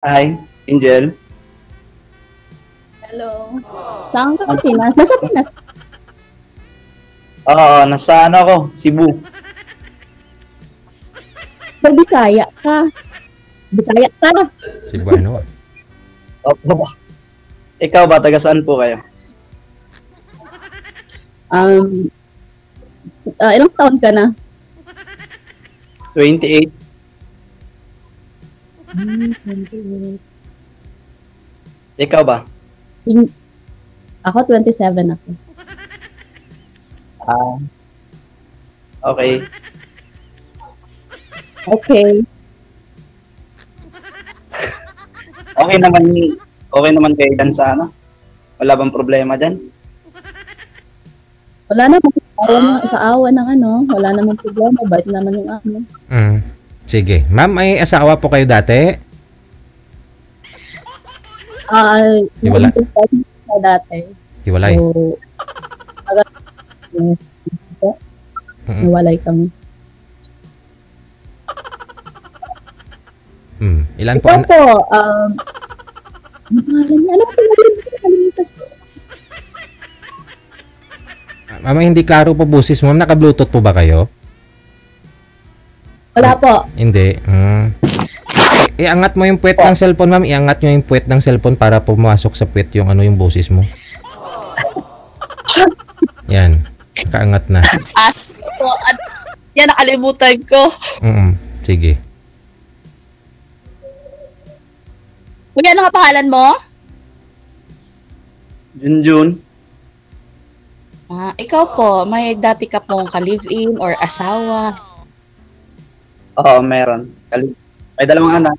Hi, Angel. Hello. Saan ka sa Pinas? Nasa Pinas. Oo, nasa ano ako, Cebu. Sa Bisaya ka. Bisaya ka. Cebuano. Opo. Ikaw ba, taga saan po kayo? Um, ilang taon ka na? 28. 28. Ikaw ba? Ako 27 ako. Ah, okay. Okay. Okay naman kayo dyan sa ano? Wala bang problema dyan? Wala namang kaawa ng ano. Wala namang problema. Bait naman yung ano. Sige. Ma'am, may asawa po kayo dati? Wala. Dati. Hiwalay. So, nawalay kami. Ilan po? Ito po, ano po nakalimutan ko? Mama, hindi klaro po busis mo. Ma'am, naka-bluetooth po ba kayo? Wala po. Hindi. Iangat mo yung puwet ng cellphone, ma'am. Iangat nyo yung puwet ng cellphone para pumasok sa puwet yung ano yung boses mo. Yan. Nakaangat na. Yan, nakalimutan ko. Sige. Kuya, ano nga pangalan mo? Junjun. Ikaw po, may dati ka pong ka-live-in or asawa? Oo, meron. May dalawang anak.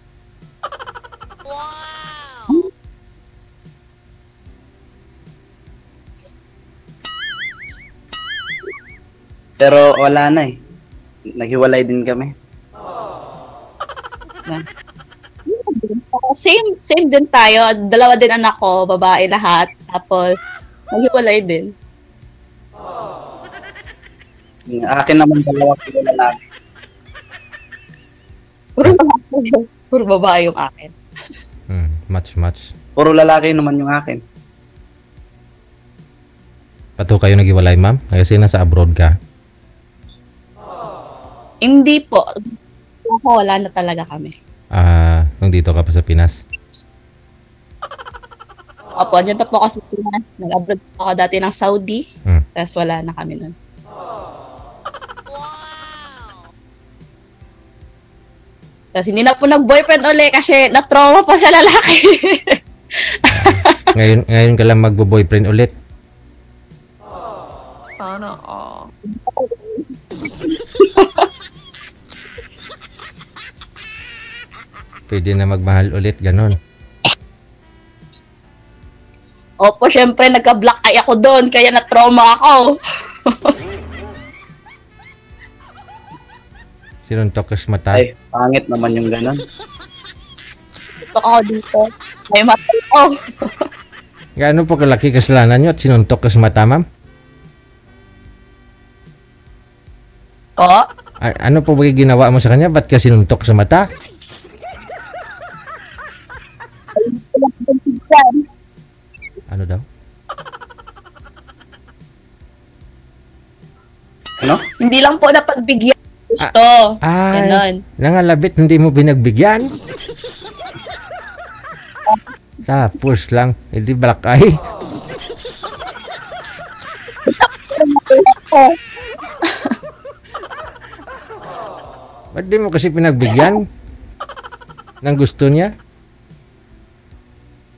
Pero wala na eh. Naghiwalay din kami. Same din tayo. Dalawa din anak ko, babae lahat. Tapos, maghiwalay din. Akin naman dalawa sila lalaki. Puro babae yung akin. Match. Puro lalaki naman yung akin. Pato kayo naghiwalay, ma'am? Kasi nasa abroad ka. Hindi po. Ako, wala na talaga kami. Nung dito ka pa sa Pinas? Opo, dyan pa po ako sa Pinas. Nag-abroad po ako dati ng Saudi. Tapos wala na kami nun. Tapos hindi na po nag-boyfriend uli kasi na-trauma pa sa lalaki. ngayon ka lang magbo-boyfriend ulit. Sana Pwede na magmahal ulit, ganon. Opo, syempre nagka-black eye ako doon kaya na-trauma ako. Sinuntok ka sa mata. Ay, pangit naman yung ganon. Gusto ako dito. May mata ko. Gaano po kalaki kasalanan nyo at sinuntok ka sa mata, ma'am? Po? Ano po ba ginawa mo sa kanya? Ba't ka sinuntok sa mata? Ano daw? Ano? Hindi lang po napagbigyan. Gusto. Ganon. Nangalabit, hindi mo binagbigyan? Tapos lang, hindi black eye. Ba't di mo kasi pinagbigyan? Nang gusto niya?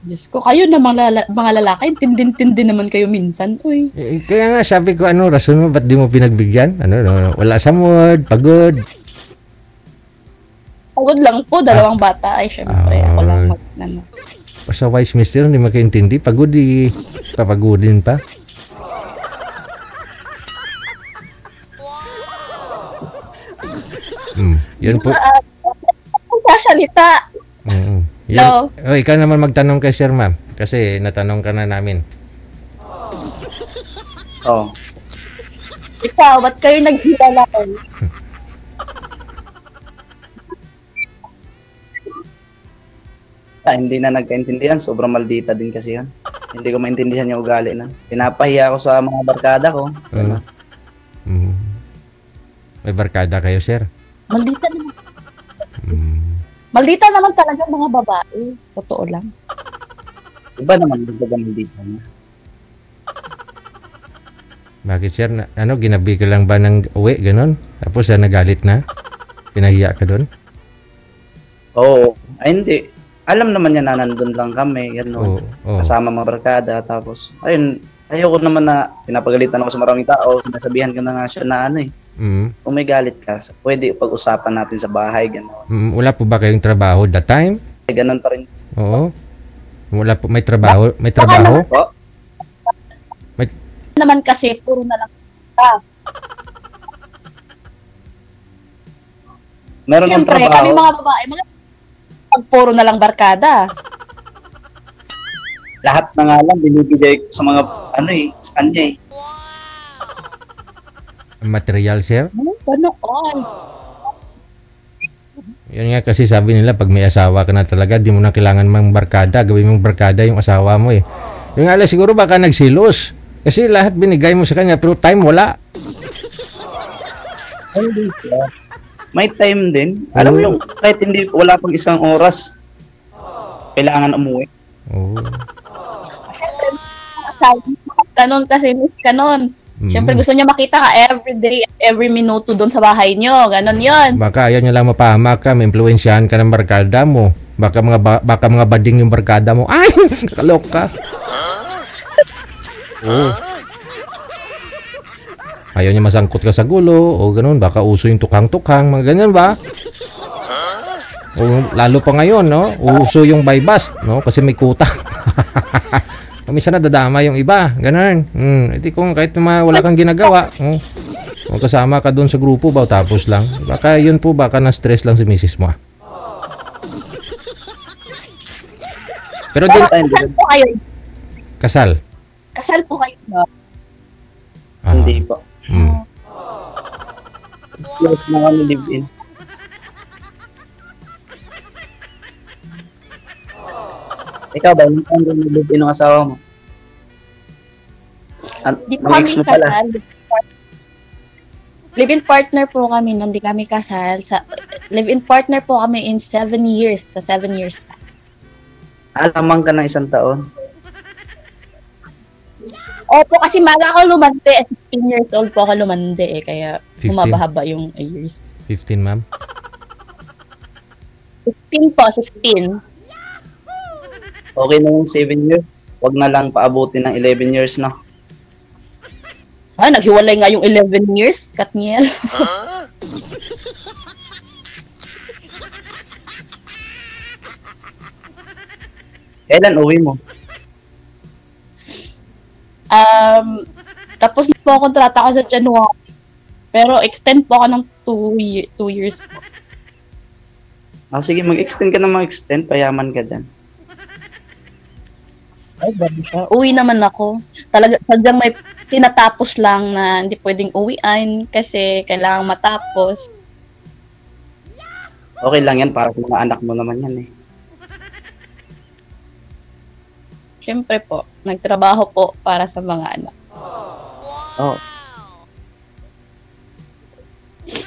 Diyos ko, kayo na mga lalaki, tindin-tindin naman kayo minsan. Uy. Kaya nga sabi ko, ano, rason mo, ba't di mo pinagbigyan? Wala sa mood, pagod. Pagod lang po, dalawang bata. Ay, syempre, ako lang Sa wise mister, hindi makaintindi. Pagod, papagodin pa. Yun po. Sasalita. Hello? Ikaw naman magtanong kay sir, ma'am. Kasi natanong ka na namin. Ikaw, ba't kayo naghiwalay? Hindi na nagkaintindihan. Sobrang maldita din kasi yan. Hindi ko maintindihan yung ugali na. Pinapahiya ako sa mga barkada ko. Mm. May barkada kayo, sir? Maldita naman. Mm. Naman talaga mga babae. Totoo lang. Iba naman yung maldita niya. Bakit, sir? Ginabi ka lang ba ng uwi, ganon? Tapos nagalit na? Pinahiya ka doon? Oo. Ay, hindi. Alam naman niya na nandun lang kami. Gano'n. Oo. Kasama mga barkada. Tapos, ayun. Ayoko naman na pinapagalitan ako sa maraming tao. Sinasabihan ko na nga siya na kung may galit ka, pwede pag-usapan natin sa bahay. Gano'n. Wala po ba kayong trabaho that time? Gano'n pa rin. Oo. Wala po, may trabaho? May trabaho? Po? Naman kasi, puro na lang. Meron ng Siyempre, trabaho. kami mga babae, puro na lang barkada. Lahat na nga lang binibigay ko sa mga sa kanya. Material, sir? Ganoon. Yun nga kasi sabi nila, pag may asawa ka na talaga, di mo na kailangan mang barkada. Gawin mong barkada yung asawa mo eh. Yung nga siguro baka nagsilos. Kasi lahat binigay mo sa kanya, pero time wala. Hindi siya. May time din. Alam mo yung kahit hindi, wala pang isang oras, kailangan umuwi. Oo. Kanon kasi, Miss Kanon. Siyempre gusto niya makita ka every day, every minuto doon sa bahay niyo. Ganon yun. Baka ayaw niya lang mapahamak ka, ma-influensyahan ka ng barkada mo. Baka mga bading yung barkada mo. Ay! Kalok ka. Oo. Ayaw niya masangkot ka sa gulo o ganun, baka uso yung tukang-tukang, mga ganyan ba? O lalo pa ngayon, no? Uso yung buy bust, no? Kasi may kuta. Minsan nadadama yung iba, ganun. Hindi kung kahit wala kang ginagawa, o kasama ka doon sa grupo ba, tapos lang. Baka yun po, baka na-stress lang si misis mo. Pero din, Kasal po kayo. kasal. Kasal po kayo. No? Hindi po. Mm. Close na kami live-in. Ikaw ba, yung time na live-in ng asawa mo? Di po kami Ex mo pala. kasal. Live-in partner po kami nung di kami kasal. Live-in partner po kami in 7 years. Sa 7 years. Alamang ka ng 1 taon. Opo, kasi maga ako lumande. 16 years old po ako lumande eh. Kaya 15? humabahaba yung years. 15, ma'am. 16 po, 16. Okay na yung 7 years. Huwag na lang paabutin ng 11 years, no? Naghiwalay nga yung 11 years, Katniel. Kailan uwi mo? Tapos na po ang kontrata ko sa January. Pero extend po ako ng 2 years po. Sige, mag-extend ka na mag-extend. Payaman ka dyan. Ay, grabe siya. Uwi naman ako. Talaga, sadyang may tinatapos lang na hindi pwedeng uwian kasi kailangang matapos. Okay lang yan para sa mga anak mo naman yan eh. Siyempre po, nagtrabaho po para sa mga anak. Oh.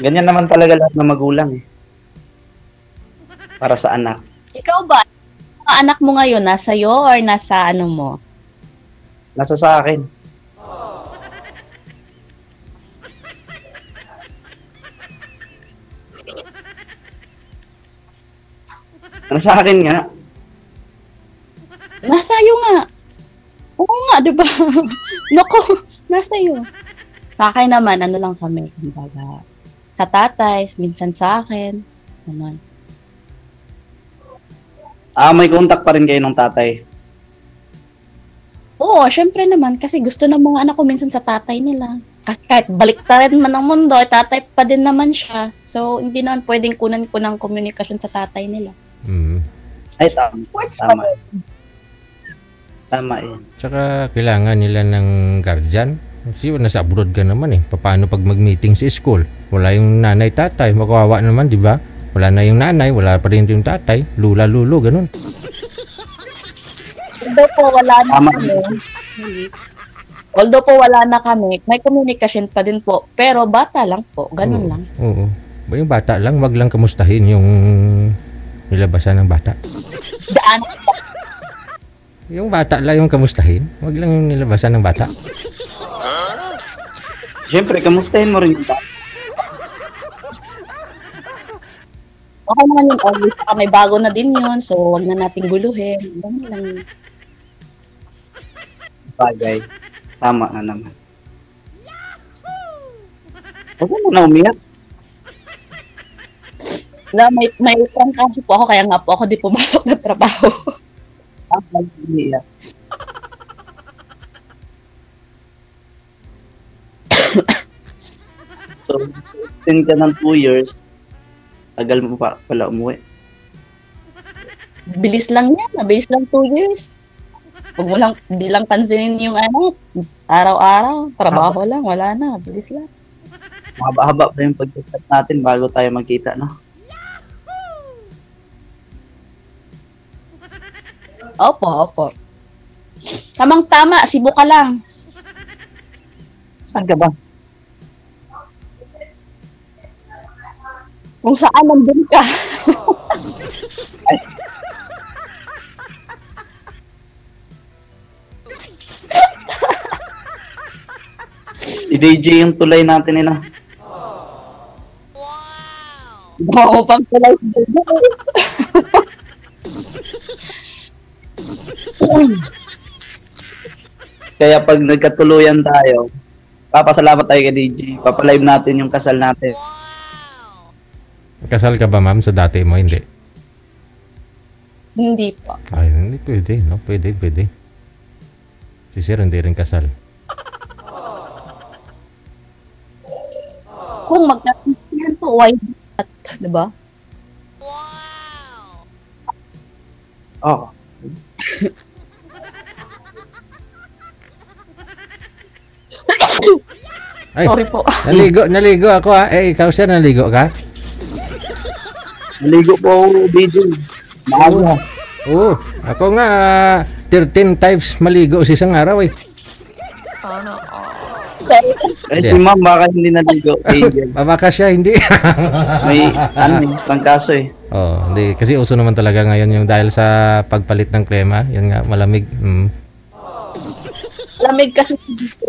Ganyan naman talaga lahat ng magulang eh. Para sa anak. Ikaw ba? Mga anak mo ngayon, nasa iyo or nasa ano mo? Nasa sa akin. Nasa akin nga. Nasa iyo nga. Oo nga, di ba? Nako, nasa iyo. Sa akin naman, ano lang kami, kumbaga, sa tatay, minsan sa akin, naman. May contact pa rin kayo ng tatay. Oo, syempre naman, kasi gusto ng mga anak ko minsan sa tatay nila. Kasi kahit baliktaran man ang mundo, tatay pa din naman siya. So, hindi naman pwedeng kunan ko ng komunikasyon sa tatay nila. Mm. Ay, tama. Sports Tama. pa rin. Tama yun. Tsaka kailangan nila ng guardian. Kasi nasa abroad ka naman eh. Paano pag mag-meeting sa school? Wala yung nanay, tatay. Makawawa naman, di ba? Wala na yung nanay, wala pa rin yung tatay, lula, lulo, ganun. Although po wala na Tama. kami, although po wala na kami, may communication pa din po. Pero bata lang po, ganun Oo, lang. Oo. Ba yung bata lang, wag lang kamustahin yung nilabasan ng bata. Daan. Yung bata lang yung kamustahin, wag lang yung nilabasan ng bata. Siyempre, kamustahin mo rin yung tao. Okay naman yun, always saka may bago na din yun, so wag na nating guluhin. Ganun lang yun. Bagay. Tama na naman. Huwag mo na umiyak. Wala, may trangkaso po ako, kaya nga po ako di pumasok na trabaho. Huwag mo umiyak. So, extend ka ng 2 years, tagal mo pa pala umuwi. Bilis lang yan, mabilis lang 2 years. Huwag mo lang, di lang pansinin yung ano, araw-araw, trabaho lang, wala na, bilis lang. Mahaba-haba pa yung pag-chat natin bago tayo magkita, no? Opo. Tamang-tama, Cebu ka lang. Saan ka ba? Kung saan nandun ka. Si DJ yung tulay natin, ina. Wow, pang tulay. Kaya pag nagkatuluyan tayo, papasalamat tayo kay DJ. Papalive natin yung kasal natin. Kasal ka ba, ma'am, sa dati mo? Hindi. Hindi po. Ay, hindi pwede, no? Pwede. Si sir, hindi rin kasal. Kung magkasintihan po, why not? Diba? Oh. Ay, Sorry po. naligo ako ha. Ikaw sir, naligo ka? Naligo po ako, DJ. Maaga. Oo. Ako nga, 13 times maligo sa isang araw eh. Eh, si ma'am baka hindi naligo. Angel. Baka siya, hindi. May, trangkaso eh. Oh, hindi. Kasi uso naman talaga ngayon yung dahil sa pagpalit ng klima. Yan nga, malamig. Lamig kasi dito.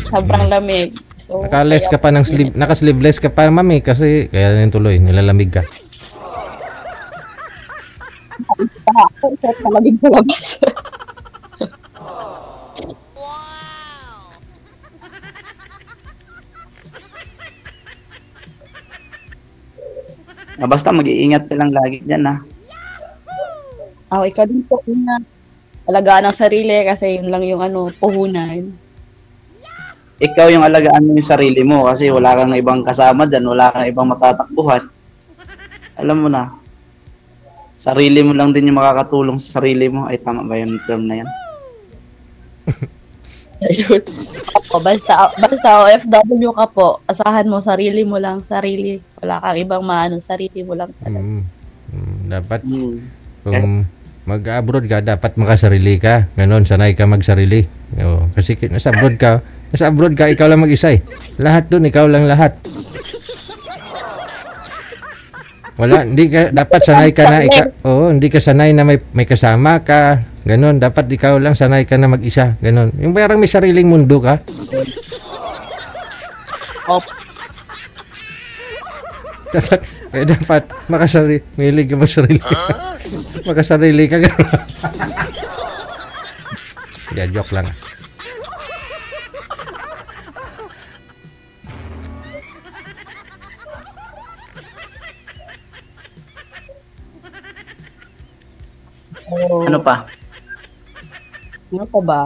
Sobrang lamig. So, Naka-less ka pa ng sleeve, naka-sleeveless ka pa, mami, kasi kaya yung tuloy, nilalamig ka. Ako, malamig sa labas. Basta mag-iingat ka lang lagi dyan, ha. Oh, ikaw din po na alagaan ang sarili kasi yun lang yung ano, puhunan. Ikaw yung alagaan mo yung sarili mo kasi wala kang ibang kasama dyan, wala kang ibang matatakbuhan. Alam mo na, sarili mo lang din yung makakatulong sa sarili mo. Ay, tama ba yung term na yan? Ayun. Opo, basta OFW ka po, asahan mo, sarili mo lang, sarili. Wala kang ibang maano, sarili mo lang. Dapat, kung mag-abroad ka, dapat makasarili ka. Ganon, sanay ka magsarili. O, kasi nasa abroad ka, ikaw lang mag-isa eh. Lahat dun, ikaw lang lahat. Wala, hindi ka, dapat sanay ka na, hindi ka sanay na may kasama ka. Ganon, dapat ikaw lang sanay ka na mag-isa. Ganon. Yung parang may sariling mundo ka. dapat makasarili. Milig ka magsarili. Makasarili ka. Ganon. Yeah, joke lang. Ano pa? Ano pa ba?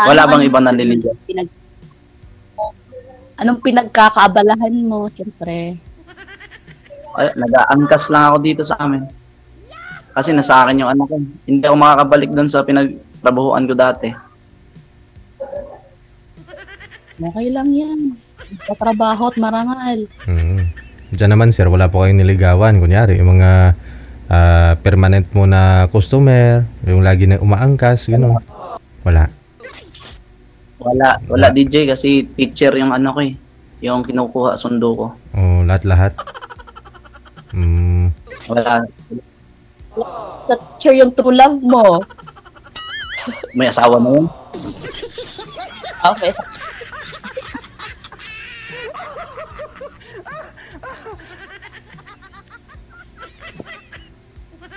Wala bang ibang nanliligaw? Anong pinagkakaabalahan mo, siyempre? Ay, nag-aangkas lang ako dito sa amin. Kasi nasa akin yung anak ko. Hindi ako makakabalik doon sa pinagtrabahuan ko dati. Okay lang yan. Trabaho at marangal. Diyan naman sir, wala po kayong niligawan. Kunyari, yung mga permanent mo na customer, yung lagi na umaangkas, gano'n. Wala. Wala DJ kasi teacher yung ano ko eh. Yung kinukuha sundo ko. Oh, lahat-lahat. Wala. Sa teacher yung true love mo. May asawa na yun. Okay.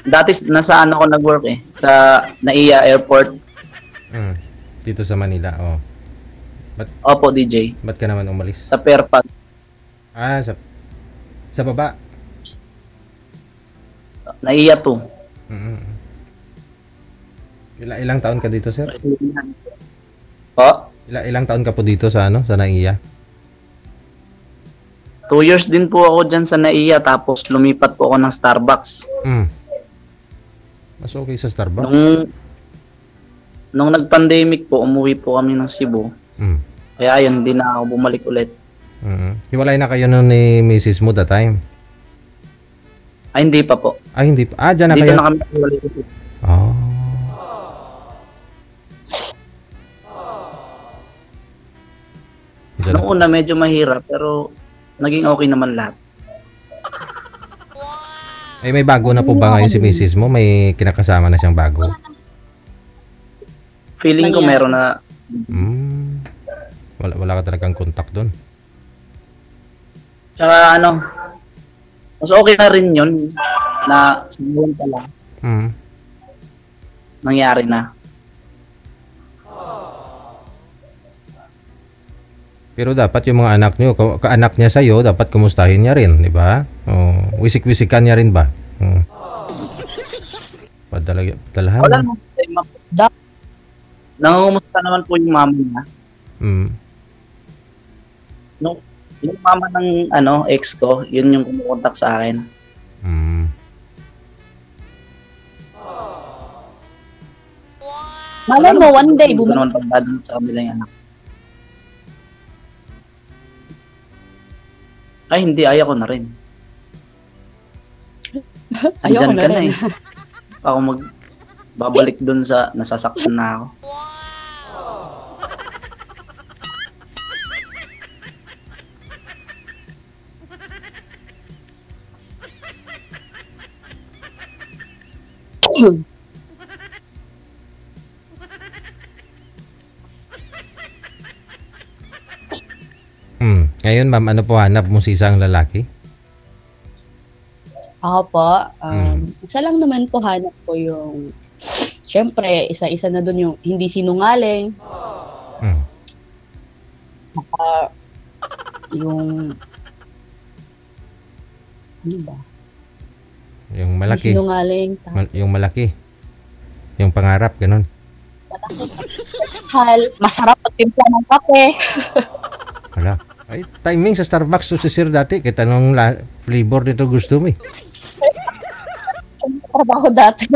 Dati nasa ano ko nag-work eh. Sa NAIA Airport. Dito sa Manila, oh. Opo, DJ. Ba't ka naman umalis? Sa Fairfax. Sa baba. NAIA 2. Ilang taon ka dito, sir? Po? Ilang taon ka po dito sa sa NAIA? 2 years din po ako dyan sa NAIA tapos lumipat po ako ng Starbucks. Mas okay sa Starbucks? Nung nag-pandemic po, umuwi po kami ng Cebu. Kaya ayun, hindi na ako bumalik ulit. Hiwalay na kayo nun ni Mrs. mo that time? Ay, hindi pa po. Ay, hindi pa. Dyan na Dito kayo? na kami hiwalay po. Noong una medyo mahirap pero naging okay naman lahat. Ay, may bago na po ba ngayon si Mrs. mo? May kinakasama na siyang bago? Feeling ko meron na. Wala ka talagang contact doon. Tsaka ano, mas okay na rin yun na siguro pala nangyari na. Pero dapat yung mga anak niyo, kaanak niya sa'yo, dapat kumustahin niya rin, di ba? Wisik-wisikan niya rin ba? Padalahan. Wala naman. Nangungumusta naman po yung mama niya. Yung mama ng ex ko, yun yung kumukontak sa akin. Malay mo, one day, Ito naman pagdadaan sa kanila yung anak. Ay, hindi. Ayaw ko na rin. Ayaw ko Andyan na ka na rin. eh. Ako babalik dun sa nasasaktan na ako. Ngayon, ma'am, ano po hanap mo sa isang lalaki? Ako po, isa lang naman po hanap ko yung, syempre, isa-isa na dun yung hindi sinungaling. Yung, ano ba? Yung malaki. Hindi sinungaling. Yung malaki. Yung pangarap, ganun. Mahal, masarap at timpla ng kape. Wala. Ay, timing sa Starbucks to si Sir dati. Kita nung flavor nito gusto mo eh. Trabaho dati.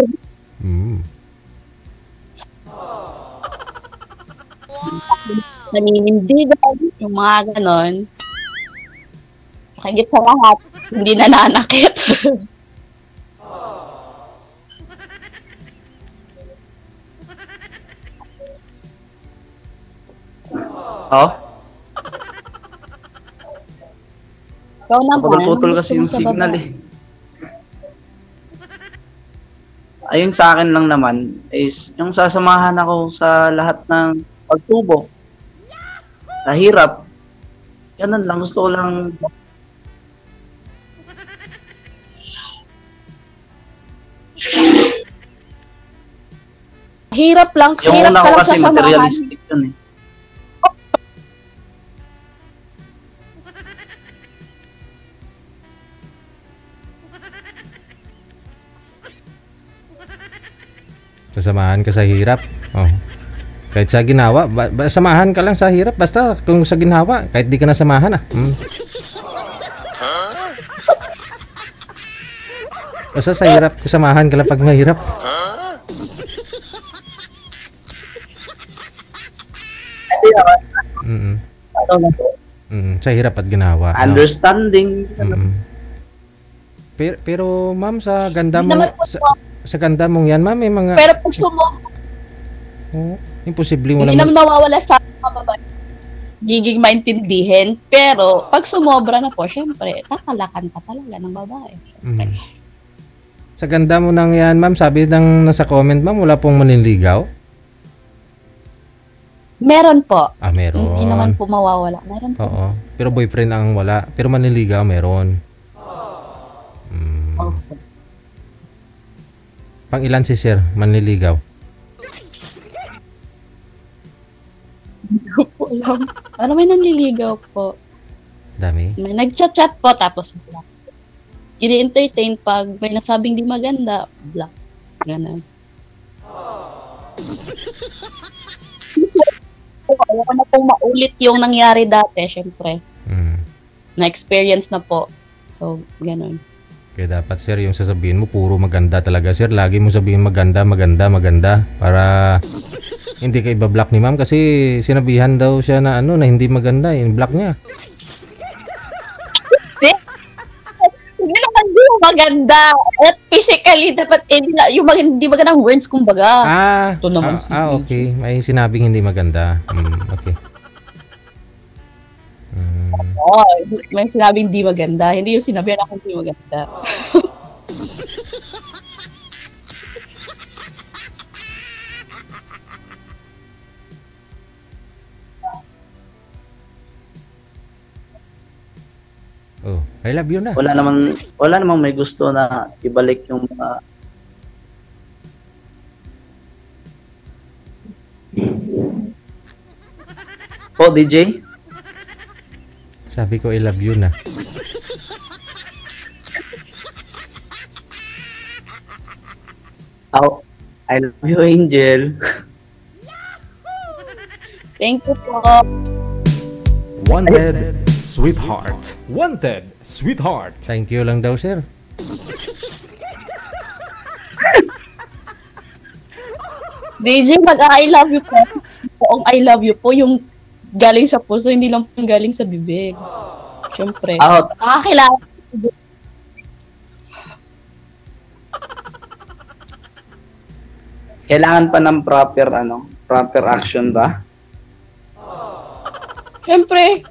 Naninindigan, yung mga ganon. Nakagit sa lahat, hindi nananakit. Oh? Ikaw naman, Putol-putol anong kasi gusto mo yung sa signal babae? eh. Ayun sa akin lang naman is yung sasamahan ako sa lahat ng pagtubok. Sa hirap. Ganun lang. Gusto ko lang Hirap lang, yung hirap una ka ko lang kasi sasamahan. materialistic yun eh. Sasamahan ka sa hirap. Kahit sa ginawa, samahan ka lang sa hirap. Basta kung sa ginawa, kahit di ka nasamahan Basta sa hirap, samahan ka lang pag mahirap. Ano na po? Sa hirap at ginawa. No? Understanding. Mm. Pero ma'am, sa ganda Hindi mo, naman po sa ganda mong yan, ma'am, may mga Pero pag sumobra, imposible mo hindi naman. naman mawawala sa mga babae. Giging maintindihin. Pero pag sumobra na po, syempre, tatalakan ka talaga ng babae. Mm. Sa ganda mo nang yan, ma'am, sabi ng nasa comment, ma'am, wala pong manliligaw? Meron po. Meron. Hindi naman po mawawala. Meron po. Oo. Pero boyfriend ang wala. Pero manliligaw, meron. Opo. Pang ilan si sir, manliligaw? Hindi ko po alam. Ano may nanliligaw po? Dami. May nag-chat-chat po, tapos block. I-entertain pag may nasabing di maganda, block. Ganun. Ayoko na pong maulit yung nangyari dati, syempre. Na-experience na po. So, ganun. Kaya dapat sir, yung sasabihin mo, puro maganda talaga sir. Lagi mo sabihin maganda, maganda, maganda. Para hindi ka ibablock ni ma'am. Kasi sinabihan daw siya na na hindi maganda. In-block niya. Hindi naman di maganda. At physically, dapat yung hindi magandang words, kumbaga. Ito naman okay. May sinabing hindi maganda. Okay. May sinabing di maganda. Hindi yung sinabi na kung di maganda. I love you na. Wala namang may gusto na ibalik yung mga DJ? Sabi ko, I love you na. I love you, Angel. Thank you po. Wanted, sweetheart. Wanted, sweetheart. Thank you lang daw, sir. DJ, mag-I love you po. Ang I love you po, yung galing sa puso, hindi lang po galing sa bibig. Siyempre. Nakakilala. Kailangan pa ng proper action ba? Siyempre,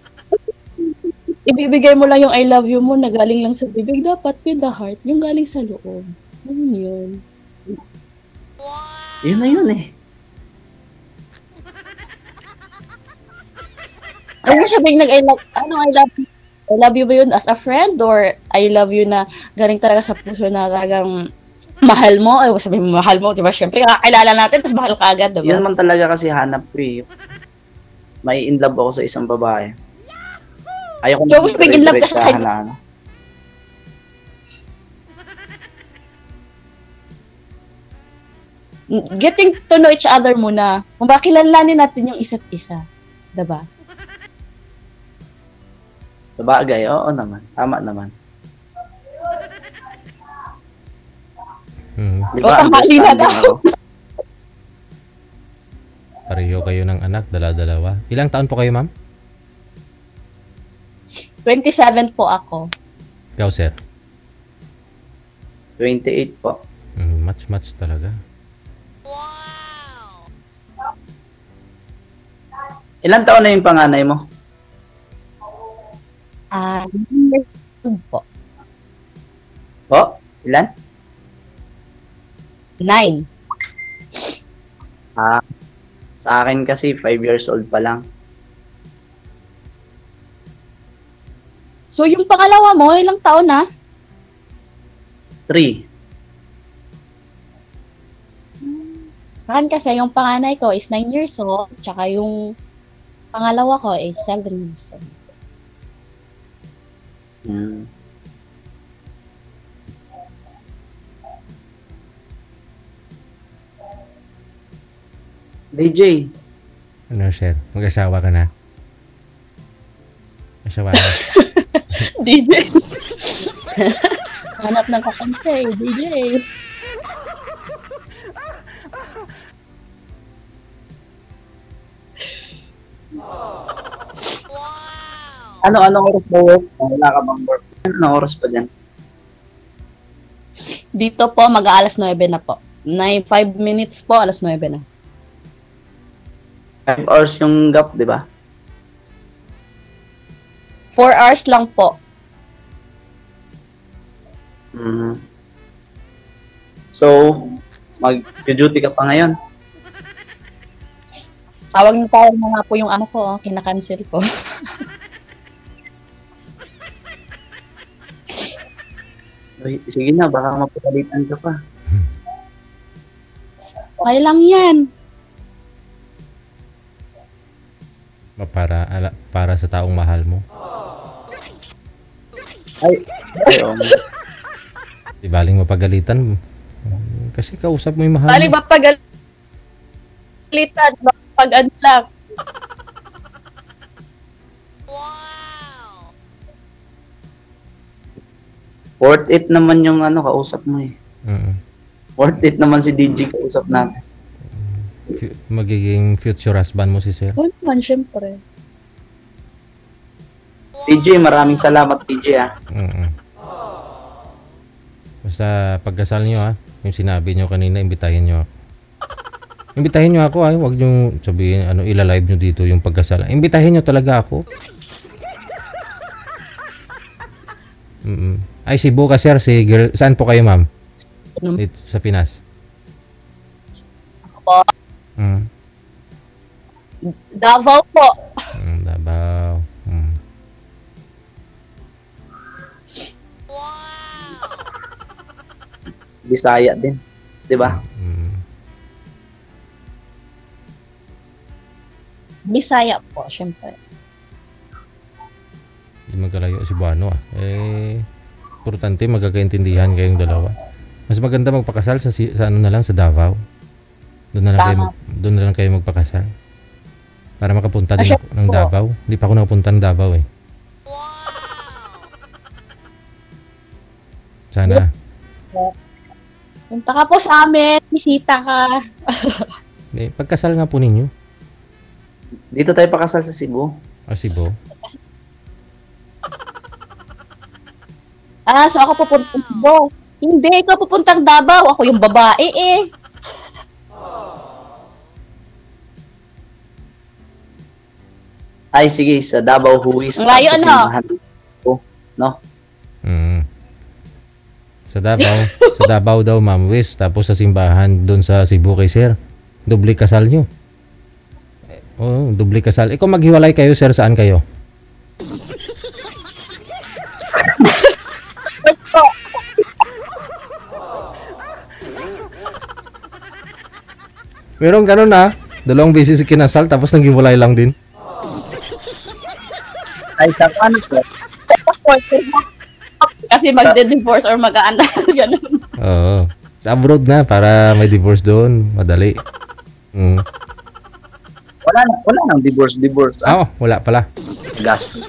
ibibigay mo lang yung I love you mo na galing lang sa bibig. Dapat with the heart, yung galing sa loob. Ano yun? Yun na yun eh. Ano sabihin I love you? I love you ba yun as a friend? Or I love you na galing talaga sa puso na talagang mahal mo? Ay, sabihin mo mahal mo, diba? Siyempre, kakilala natin, tapos mahal ka agad, diba? Yun man talaga kasi hanap ko eh. May in love ako sa isang babae. Ayoko So, in love ka sa akin. Getting to know each other muna. Kung ba kilalanin natin yung isa't isa. Diba? Sabagay, oo naman. Tama naman. Tama din na daw. Pareho kayo ng anak, dala-dalawa. Ilang taon po kayo, ma'am? 27 po ako. Ikaw, sir? 28 po. Match talaga. Ilang taon na yung panganay mo? 9 years old po. Po? Ilan? 9. Sa akin kasi 5 years old pa lang. So, yung pangalawa mo, ilang taon na? 3. Saan kasi yung panganay ko is 9 years old, tsaka yung pangalawa ko is 7 years old. DJ. Ano, sir? Mag-asawa ka na? Asawa ka. DJ. Hanap ng kakantay, DJ. Anong oras mo work? Wala ka bang work? Anong oras pa dyan? Dito po, mag-aalas 9 na po. 5 minutes po, alas 9 na. 5 hours yung gap, di ba? 4 hours lang po. Mhm. So, mag-duty ka pa ngayon? Tawag na nga po yung ano ko, kinakancel ko. Uy, sige na, baka mapagalitan ka pa. Okay lang yan. Para sa taong mahal mo. Ay, oo. Di baling mapagalitan. Kasi kausap mo yung mahal Bali mo. ba pagalitan, pag ano lang. Worth it naman yung kausap mo eh. Mm. Worth it naman si DJ kausap natin. Magiging future husband mo si sir. Oo naman, syempre. DJ, maraming salamat DJ ah. Mm. Basta pagkasal nyo yung sinabi nyo kanina, imbitahin nyo ako. Imbitahin nyo ako huwag nyo sabihin, ilalive nyo dito yung pagkasal. Imbitahin nyo talaga ako. Ay, Cebu ka sir, saan po kayo ma'am? Dito sa Pinas. Ako po, Davao po. Davao. Bisaya din, 'di ba? Bisaya po, syempre. Hindi magkalayo Cebuano importante magkakaintindihan kayong dalawa. Mas maganda magpakasal sa ano na lang sa Davao. Doon na lang kayo magpakasal. Para makapunta din ako ng Davao. Hindi pa ako nakapunta ng Davao eh. Sana. Punta ka po sa amin, bisita ka. Pagkasal nga po ninyo. Dito tayo pakasal sa Cebu. Cebu. So ako pupuntang Cebu. Hindi, ikaw pupuntang Davao. Ako yung babae eh. Ay, sige, sa Davao Huwis. Ang layo, No? Sa Davao daw, Ma'am Wis. Tapos sa simbahan doon sa Cebu kay Sir. Doble kasal nyo. Doble kasal. Kung maghiwalay kayo, Sir, saan kayo? Meron ganun dalawang beses kinasal tapos naghiwalay lang din. Ay, sa ano po? Kasi magde-divorce or mag-aanal, ganun. Oo. Sa abroad na para may divorce doon. Madali. Wala nang divorce. Wala pala. Gasto.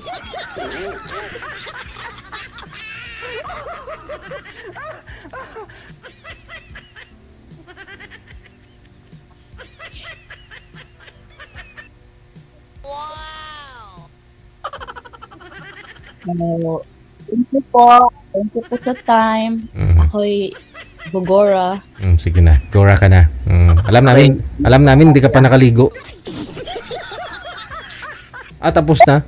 Thank you po sa time. Ako'y Gogora. Sige na. Gora ka na. Alam namin hindi ka pa nakaligo. Tapos na.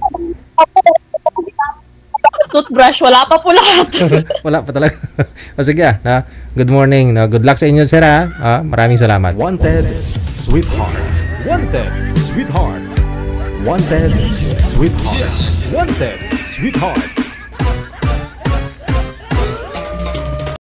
Toothbrush, wala pa po lahat. Wala pa talaga. Sige good morning. Good luck sa inyo sir maraming salamat. Wanted, sweetheart. Wanted, sweetheart. Wanted, sweetheart. Wanted, sweetheart.